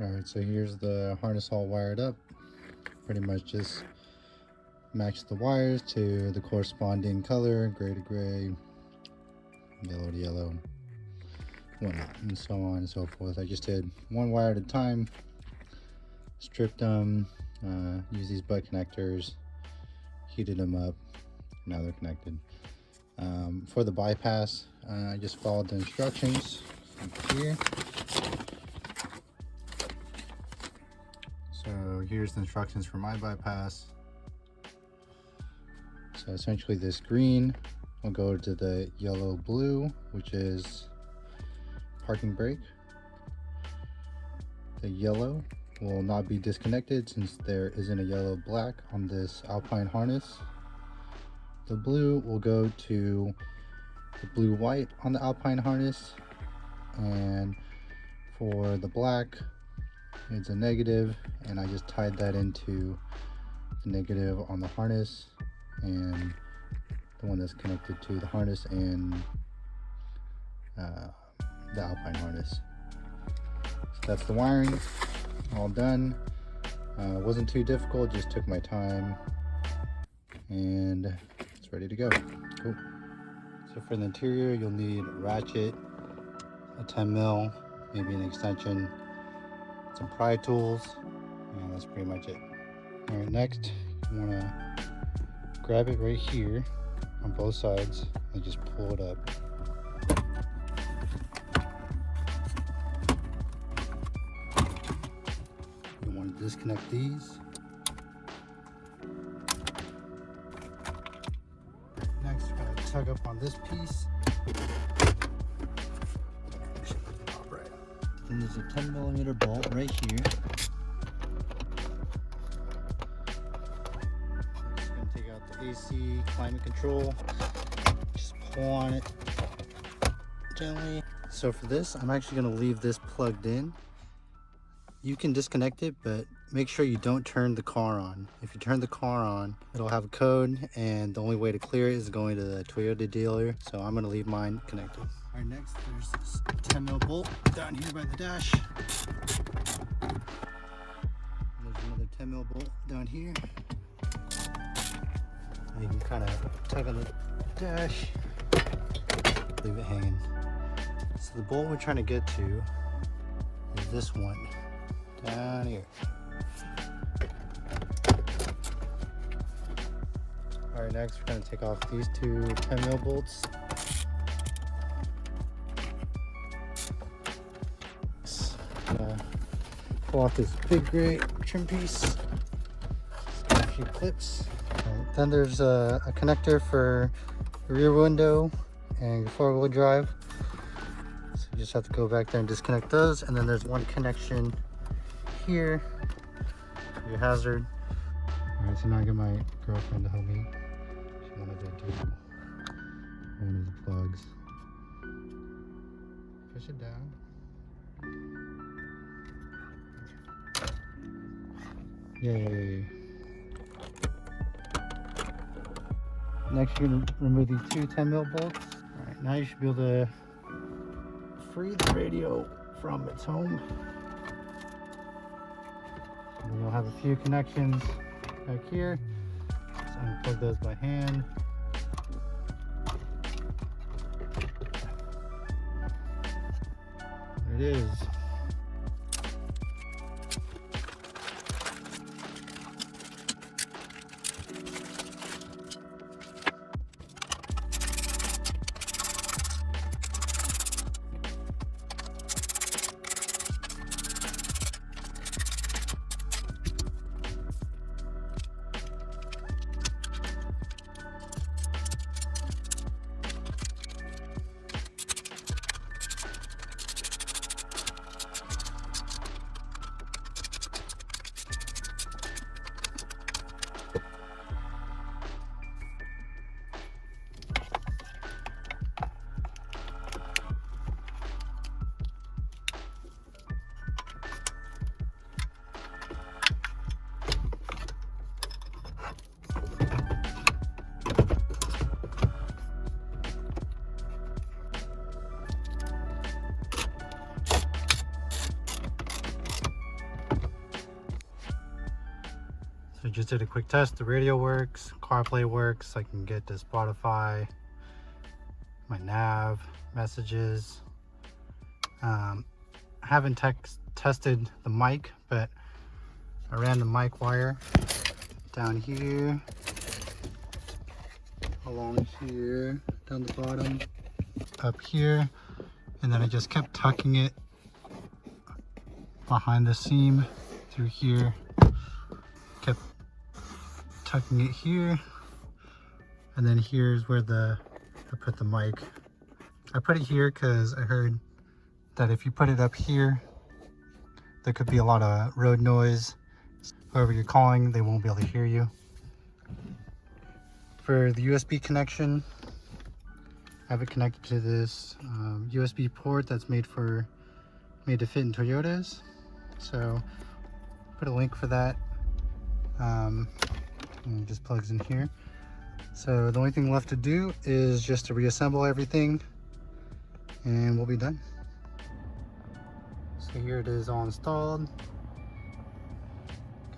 Alright, so here's the harness all wired up. Pretty much just match the wires to the corresponding color, gray to gray, yellow to yellow, whatnot, and so on and so forth. I just did one wire at a time, stripped them, used these butt connectors, heated them up, now they're connected. For the bypass, I just followed the instructions here. So here's the instructions for my bypass. So essentially this green will go to the yellow blue, which is parking brake. The yellow will not be disconnected since there isn't a yellow black on this Alpine harness. The blue will go to the blue white on the Alpine harness, and for the black it's a negative, and I just tied that into the negative on the harness and the one that's connected to the harness and the Alpine harness. So that's the wiring all done. Wasn't too difficult, just took my time, and it's ready to go. Cool. So for the interior, you'll need a ratchet, a 10 mil, maybe an extension, some pry tools, and that's pretty much it. All right, next you want to grab it right here on both sides and just pull it up. You want to disconnect these. Next, we're going to tug up on this piece. Then there's a 10mm bolt right here. Just going to take out the AC climate control. Just pull on it gently. So for this, I'm actually going to leave this plugged in. You can disconnect it, but make sure you don't turn the car on. If you turn the car on, it'll have a code, and the only way to clear it is going to the Toyota dealer. So I'm going to leave mine connected. All right, next there's this 10mm bolt down here by the dash. There's another 10mm bolt down here. And you can kind of tug on the dash, leave it hanging. So the bolt we're trying to get to is this one down here. All right, next we're going to take off these two 10mm bolts. Pull off this big gray trim piece. A few clips. Then there's a connector for the rear window and your 4-wheel drive. So you just have to go back there and disconnect those. And then there's one connection here for your hazard. All right, so now I get my girlfriend to help me. She wanted to do one of the plugs. Push it down. Yay. Next, you're going to remove these two 10mm bolts. All right, now you should be able to free the radio from its home. And then you'll have a few connections back here. So I'm going to plug those by hand. There it is. So just did a quick test. The radio works, CarPlay works. I can get to Spotify, my nav, messages. I haven't tested the mic, but I ran the mic wire down here, along here, down the bottom, up here, and then I just kept tucking it behind the seam through here, kept tucking it here, and then here's where I put the mic. I put it here because I heard that if you put it up here, there could be a lot of road noise. Whoever you're calling, they won't be able to hear you. For the USB connection, I have it connected to this USB port that's made to fit in Toyotas. So put a link for that. And it just plugs in here. So the only thing left to do is just to reassemble everything, and we'll be done. So here it is all installed.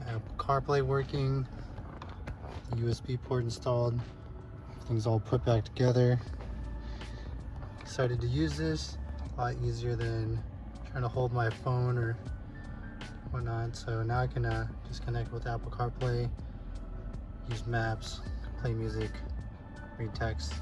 Got CarPlay working, the USB port installed, everything's all put back together. Excited to use this. A lot easier than trying to hold my phone or whatnot. So now I can just connect with Apple CarPlay, use maps, play music, read text.